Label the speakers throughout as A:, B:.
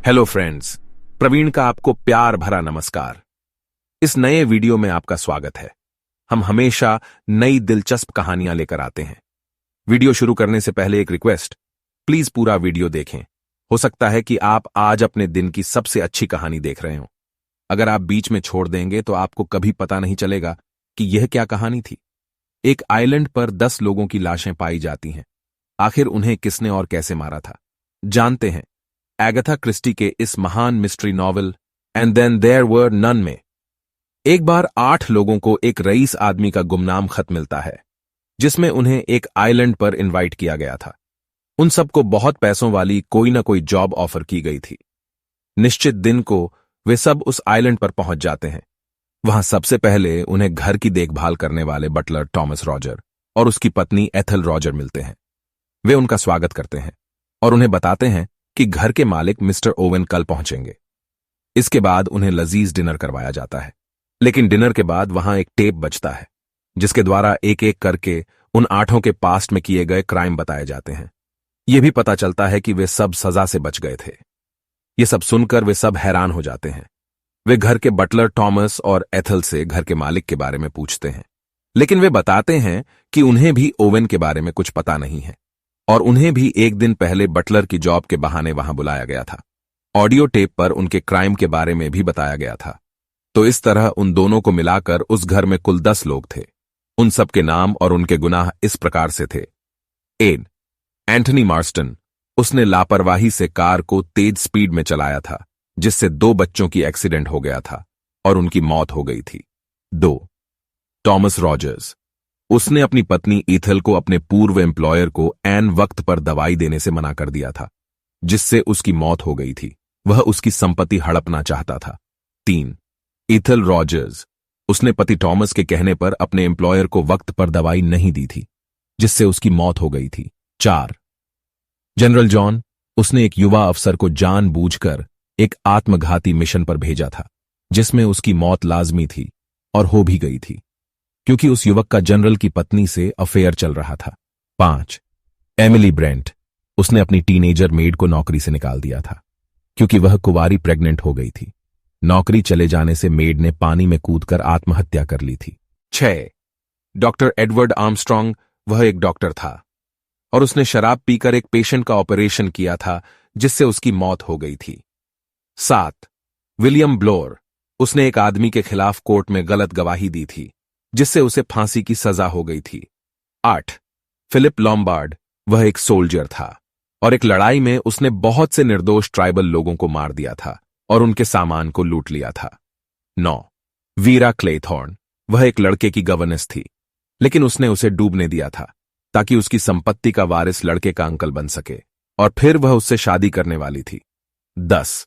A: Hello friends, Praveen का आपको प्यार भरा नमस्कार। इस नए वीडियो में आपका स्वागत है। हम हमेशा नई दिलचस्प कहानियां लेकर आते हैं। वीडियो शुरू करने से पहले एक रिक्वेस्ट, प्लीज पूरा वीडियो देखें। हो सकता है कि आप आज अपने दिन की सबसे अच्छी कहानी देख रहे हो। अगर आप बीच में छोड़ देंगे तो आपको कभी पता नहीं चलेगा कि यह क्या कहानी थी। एक आइलैंड पर 10 लोगों की लाशें पाई जाती हैं। आखिर उन्हें किसने और कैसे मारा था, जानते हैं एगाथा क्रिस्टी के इस महान mystery novel and then there were none में। एक बार 8 लोगों को एक रईस आदमी का गुमनाम खत मिलता है, जिसमें उन्हें एक आइलैंड पर इनवाइट किया गया था। उन सबको बहुत पैसों वाली कोई ना कोई जॉब ऑफर की गई थी। निश्चित दिन को वे सब उस आइलैंड पर पहुंच जाते हैं। वहां सबसे पहले उन्हें घर की देखभाल करने वाले बटलर टॉमस रॉजर और उसकी पत्नी एथल रॉजर मिलते हैं। वे उनका स्वागत करते हैं और उन्हें बताते हैं कि घर के मालिक मिस्टर ओवेन कल पहुंचेंगे। इसके बाद उन्हें लजीज डिनर करवाया जाता है। लेकिन डिनर के बाद वहां एक टेप बजता है, जिसके द्वारा एक एक करके उन 8 के पास्ट में किए गए क्राइम बताए जाते हैं। यह भी पता चलता है कि वे सब सजा से बच गए थे। ये सब सुनकर वे सब हैरान हो जाते हैं। वे घर के बटलर टॉमस और एथल से घर के मालिक के बारे में पूछते हैं, लेकिन वे बताते हैं कि उन्हें भी ओवेन के बारे में कुछ पता नहीं है और उन्हें भी एक दिन पहले बटलर की जॉब के बहाने वहां बुलाया गया था। ऑडियो टेप पर उनके क्राइम के बारे में भी बताया गया था। तो इस तरह उन दोनों को मिलाकर उस घर में कुल 10 लोग थे। उन सब के नाम और उनके गुनाह इस प्रकार से थे। एड, एंथनी मार्स्टन, उसने लापरवाही से कार को तेज स्पीड में चलाया था, जिससे 2 बच्चों की एक्सीडेंट हो गया था और उनकी मौत हो गई थी। 2, टॉमस रॉजर्स, उसने अपनी पत्नी ईथल को अपने पूर्व एम्प्लॉयर को ऐन वक्त पर दवाई देने से मना कर दिया था, जिससे उसकी मौत हो गई थी। वह उसकी संपत्ति हड़पना चाहता था। 3, ईथल रॉजर्स, उसने पति टॉमस के कहने पर अपने एम्प्लॉयर को वक्त पर दवाई नहीं दी थी, जिससे उसकी मौत हो गई थी। 4, जनरल जॉन, उसने एक युवा अफसर को जानबूझकर एक आत्मघाती मिशन पर भेजा था, जिसमें उसकी मौत लाजमी थी और हो भी गई थी, क्योंकि उस युवक का जनरल की पत्नी से अफेयर चल रहा था। 5, एमिली ब्रेंट, उसने अपनी टीनेजर मेड को नौकरी से निकाल दिया था, क्योंकि वह कुंवारी प्रेग्नेंट हो गई थी। नौकरी चले जाने से मेड ने पानी में कूदकर आत्महत्या कर ली थी। 6, डॉक्टर एडवर्ड आर्मस्ट्रॉन्ग, वह एक डॉक्टर था और उसने शराब पीकर एक पेशेंट का ऑपरेशन किया था, जिससे उसकी मौत हो गई थी। 7, विलियम ब्लोर, उसने एक आदमी के खिलाफ कोर्ट में गलत गवाही दी थी, जिससे उसे फांसी की सजा हो गई थी। 8, फिलिप लॉम्बार्ड, वह एक सोल्जर था और एक लड़ाई में उसने बहुत से निर्दोष ट्राइबल लोगों को मार दिया था और उनके सामान को लूट लिया था। 9, वीरा क्लेथॉर्न, वह एक लड़के की गवर्नेस थी, लेकिन उसने उसे डूबने दिया था ताकि उसकी संपत्ति का वारिस लड़के का अंकल बन सके, और फिर वह उससे शादी करने वाली थी। 10,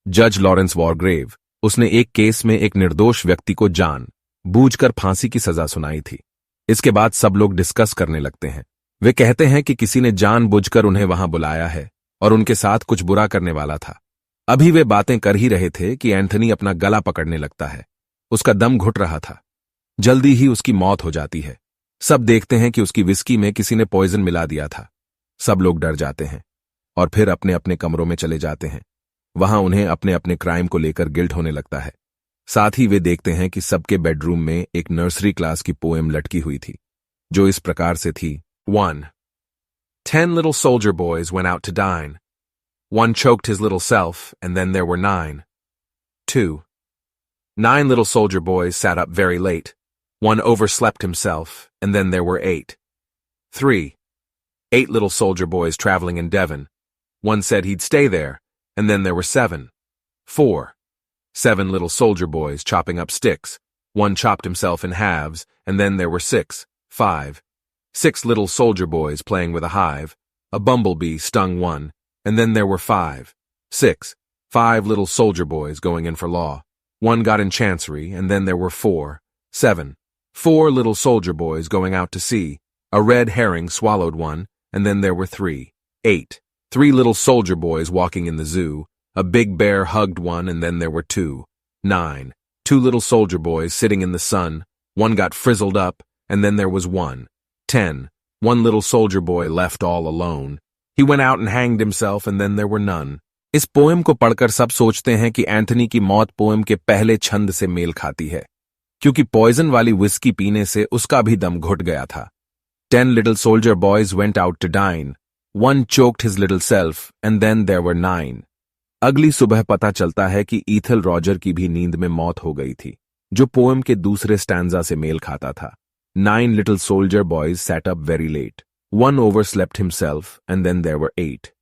A: जज लॉरेंस वॉरग्रेव, उसने एक केस में एक निर्दोष व्यक्ति को बूझकर फांसी की सजा सुनाई थी। इसके बाद सब लोग डिस्कस करने लगते हैं। वे कहते हैं कि किसी ने जानबूझकर उन्हें वहां बुलाया है और उनके साथ कुछ बुरा करने वाला था। अभी वे बातें कर ही रहे थे कि एंथनी अपना गला पकड़ने लगता है। उसका दम घुट रहा था। जल्दी ही उसकी मौत हो जाती है। सब देखते हैं कि उसकी विस्की में किसी ने पॉइजन मिला दिया था। सब लोग डर जाते हैं और फिर अपने अपने कमरों में चले जाते हैं। वहां उन्हें अपने अपने क्राइम को लेकर गिल्ट होने लगता है। साथ ही वे देखते हैं कि सबके बेडरूम में एक नर्सरी क्लास की पोएम लटकी हुई थी, जो इस प्रकार से थी। 1, 10 little soldier boys went out to dine. One choked his little self, and then there were 9. 2, 9 little soldier boys sat up very late. One overslept himself, and then there were 8. 3, 8 little soldier boys traveling in Devon. One said he'd stay there, and then there were 7. 4, 7 little soldier boys chopping up sticks. One chopped himself in halves, and then there were 6. 5, 6 little soldier boys playing with a hive. A bumblebee stung one, and then there were 5. 6, 5 little soldier boys going in for law. One got in chancery, and then there were 4. 7, 4 little soldier boys going out to sea. A red herring swallowed one, and then there were 3. 8, 3 little soldier boys walking in the zoo. A big bear hugged one, and then there were 2. 9, 2 little soldier boys sitting in the sun. One got frizzled up, and then there was 1. 10, 1 little soldier boy left all alone. He went out and hanged himself, and then there were none. इस poem को पढ़कर सब सोचते हैं कि Anthony की मौत poem के पहले छंद से मेल खाती है, क्योंकि पॉइजन वाली विस्की पीने से उसका भी दम घुट गया था। 10 little soldier boys went out to dine. One choked his little self, and then there were 9. अगली सुबह पता चलता है कि ईथल रॉजर की भी नींद में मौत हो गई थी, जो पोएम के दूसरे स्टैंजा से मेल खाता था। 9 little soldier boys sat up very late. One overslept himself, and then there were 8.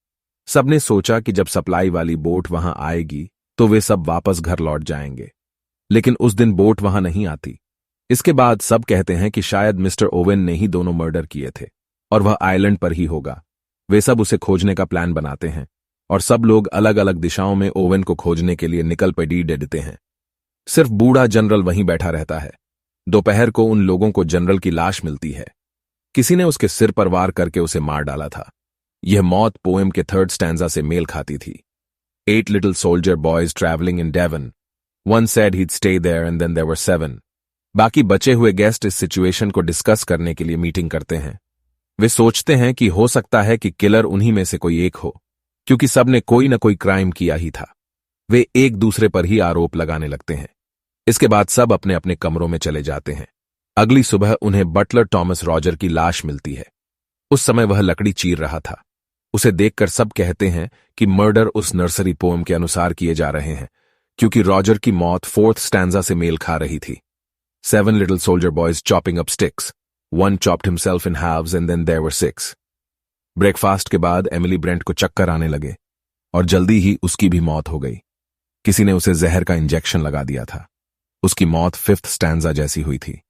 A: सबने सोचा कि जब सप्लाई वाली बोट वहां आएगी तो वे सब वापस घर लौट जाएंगे, लेकिन उस दिन बोट वहां नहीं आती। इसके बाद सब कहते हैं कि शायद मिस्टर ओवेन ने ही दोनों मर्डर किए थे और वह आइलैंड पर ही होगा। वे सब उसे खोजने का प्लान बनाते हैं और सब लोग अलग अलग दिशाओं में ओवेन को खोजने के लिए निकल पड़ी देते हैं। सिर्फ बूढ़ा जनरल वहीं बैठा रहता है। दोपहर को उन लोगों को जनरल की लाश मिलती है। किसी ने उसके सिर पर वार करके उसे मार डाला था। यह मौत पोएम के 3rd स्टैंजा से मेल खाती थी। 8 little soldier boys traveling in Devon. One said he'd stay there and then there were 7. बाकी बचे हुए गेस्ट इस सिचुएशन को डिस्कस करने के लिए मीटिंग करते हैं। वे सोचते हैं कि हो सकता है कि किलर उन्हीं में से कोई एक हो, क्योंकि सबने कोई न कोई क्राइम किया ही था। वे एक दूसरे पर ही आरोप लगाने लगते हैं। इसके बाद सब अपने अपने कमरों में चले जाते हैं। अगली सुबह उन्हें बटलर टॉमस रॉजर की लाश मिलती है। उस समय वह लकड़ी चीर रहा था। उसे देखकर सब कहते हैं कि मर्डर उस नर्सरी पोएम के अनुसार किए जा रहे हैं, क्योंकि रॉजर की मौत 4th स्टैंजा से मेल खा रही थी। 7 little soldier boys chopping up sticks. One chopped himself in halves and then there were 6. Breakfast के बाद एमिली ब्रेंट को चक्कर आने लगे और जल्दी ही उसकी भी मौत हो गई। किसी ने उसे जहर का इंजेक्शन लगा दिया था। उसकी मौत 5th स्टैंजा जैसी हुई थी।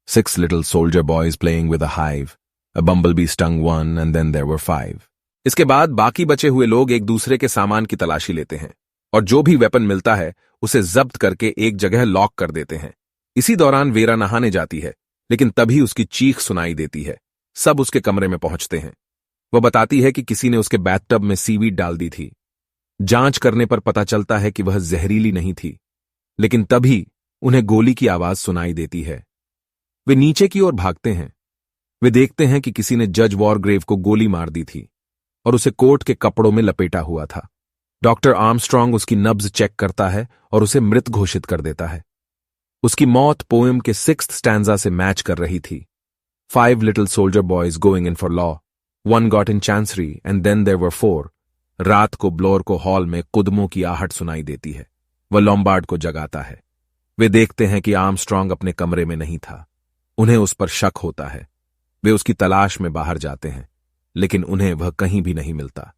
A: 6 little soldier boys playing with a hive. A bumblebee stung one and then there were 5. इसके बाद बाकी बचे हुए लोग एक दूसरे के सामान की तलाशी लेते हैं और जो भी वेपन मिलता है उसे जब्त करके एक जगह लॉक कर देते हैं। इसी दौरान वेरा नहाने जाती है, लेकिन तभी उसकी चीख सुनाई देती है। सब उसके कमरे में पहुंचते हैं। वह बताती है कि किसी ने उसके बैथटब में सीवीड डाल दी थी। जांच करने पर पता चलता है कि वह जहरीली नहीं थी, लेकिन तभी उन्हें गोली की आवाज सुनाई देती है। वे नीचे की ओर भागते हैं। वे देखते हैं कि किसी ने जज वॉरग्रेव को गोली मार दी थी और उसे कोट के कपड़ों में लपेटा हुआ था। डॉक्टर आर्मस्ट्रॉन्ग उसकी नब्ज चेक करता है और उसे मृत घोषित कर देता है। उसकी मौत पोएम के 6th स्टैंजा से मैच कर रही थी। 5 little soldier boys going in for law. One got in chancery and then there were 4. रात को ब्लोर को हॉल में कुदमों की आहट सुनाई देती है। वह लॉम्बार्ड को जगाता है। वे देखते हैं कि आर्मस्ट्रॉन्ग अपने कमरे में नहीं था। उन्हें उस पर शक होता है। वे उसकी तलाश में बाहर जाते हैं, लेकिन उन्हें वह कहीं भी नहीं मिलता।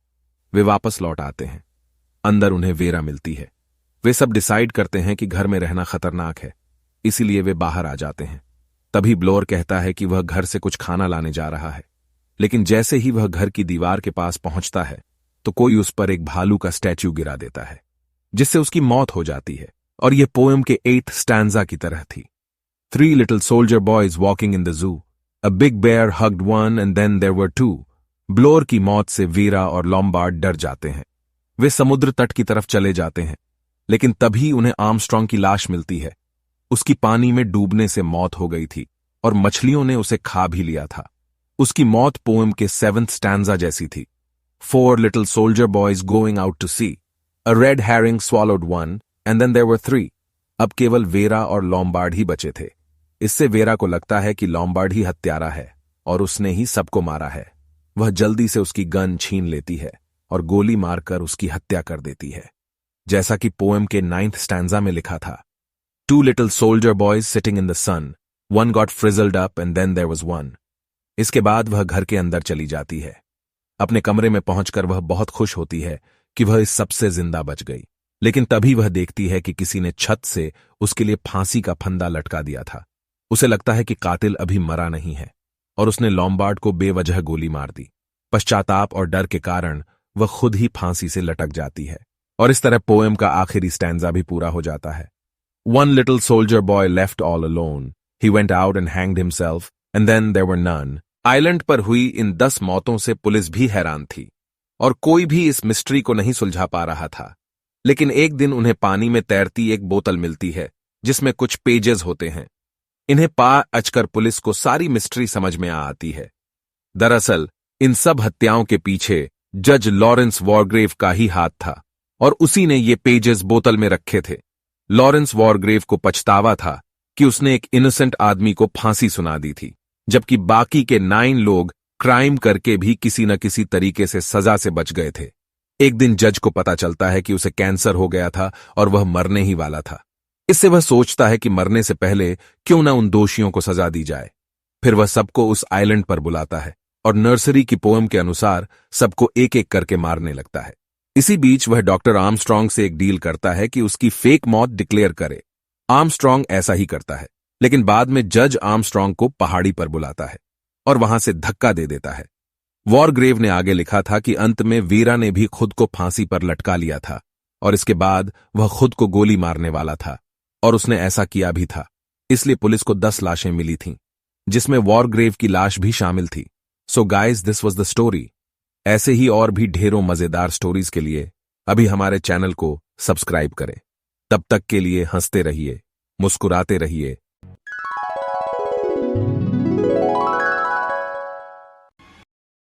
A: वे वापस लौट आते हैं। अंदर उन्हें वेरा मिलती है। वे सब डिसाइड करते हैं कि घर में रहना खतरनाक है, इसीलिए वे बाहर आ जाते हैं। तभी ब्लोर कहता है कि वह घर से कुछ खाना लाने जा रहा है, लेकिन जैसे ही वह घर की दीवार के पास पहुंचता है तो कोई उस पर एक भालू का स्टैच्यू गिरा देता है, जिससे उसकी मौत हो जाती है। और यह पोएम के 8th स्टैंजा की तरह थी। 3 little soldier boys walking in the zoo. A big bear hugged one and then there were 2. ब्लोर की मौत से वीरा और लॉम्बार्ड डर जाते हैं। वे समुद्र तट की तरफ चले जाते हैं, लेकिन तभी उन्हें आर्मस्ट्रॉन्ग की लाश मिलती है। उसकी पानी में डूबने से मौत हो गई थी और मछलियों ने उसे खा भी लिया था। उसकी मौत पोएम के 7th स्टैंजा जैसी थी। 4 little soldier boys going out to sea. A red herring swallowed one and then there were 3. अब केवल वेरा और लॉम्बार्ड ही बचे थे। इससे वेरा को लगता है कि लॉम्बार्ड ही हत्यारा है और उसने ही सबको मारा है। वह जल्दी से उसकी गन छीन लेती है और गोली मारकर उसकी हत्या कर देती है, जैसा कि पोएम के 9th स्टैंजा में लिखा था। 2 little soldier boys sitting in the sun. One got frizzled up and then there was 1. इसके बाद वह घर के अंदर चली जाती है। अपने कमरे में पहुंचकर वह बहुत खुश होती है कि वह इस सबसे जिंदा बच गई, लेकिन तभी वह देखती है कि किसी ने छत से उसके लिए फांसी का फंदा लटका दिया था। उसे लगता है कि कातिल अभी मरा नहीं है और उसने लॉम्बार्ड को बेवजह गोली मार दी। पश्चाताप और डर के कारण वह खुद ही फांसी से लटक जाती है और इस तरह पोएम का आखिरी स्टैंजा भी पूरा हो जाता है। 1 little soldier boy left all alone. He went out and hanged himself and then there were none. Island पर हुई इन 10 मौतों से पुलिस भी हैरान थी और कोई भी इस मिस्ट्री को नहीं सुलझा पा रहा था। लेकिन एक दिन उन्हें पानी में तैरती एक बोतल मिलती है जिसमें कुछ पेजेस होते हैं। इन्हें पा अचकर पुलिस को सारी मिस्ट्री समझ में आती है। दरअसल इन सब हत्याओं के पीछे जज लॉरेंस वॉरग्रेव का ही हाथ था। और उसी ने ये पेजेस बोतल में रखे थे। लॉरेंस वॉरग्रेव को पछतावा था कि उसने एक इनोसेंट आदमी को फांसी सुना दी थी, जबकि बाकी के 9 लोग क्राइम करके भी किसी न किसी तरीके से सजा से बच गए थे। एक दिन जज को पता चलता है कि उसे कैंसर हो गया था और वह मरने ही वाला था। इससे वह सोचता है कि मरने से पहले क्यों न उन दोषियों को सजा दी जाए। फिर वह सबको उस आइलैंड पर बुलाता है और नर्सरी की पोएम के अनुसार सबको एक एक करके मारने लगता है। इसी बीच वह डॉक्टर आर्मस्ट्रॉन्ग से एक डील करता है कि उसकी फेक मौत डिक्लेयर करे। आर्मस्ट्रॉन्ग ऐसा ही करता है, लेकिन बाद में जज आर्मस्ट्रॉन्ग को पहाड़ी पर बुलाता है और वहां से धक्का दे देता है। वॉरग्रेव ने आगे लिखा था कि अंत में वीरा ने भी खुद को फांसी पर लटका लिया था और इसके बाद वह खुद को गोली मारने वाला था, और उसने ऐसा किया भी था। इसलिए पुलिस को 10 लाशें मिली थीं, जिसमें वॉरग्रेव की लाश भी शामिल थी। So guys, this was the story. ऐसे ही और भी ढेरों मजेदार स्टोरीज के लिए अभी हमारे चैनल को सब्सक्राइब करें। तब तक के लिए हंसते रहिए, मुस्कुराते रहिए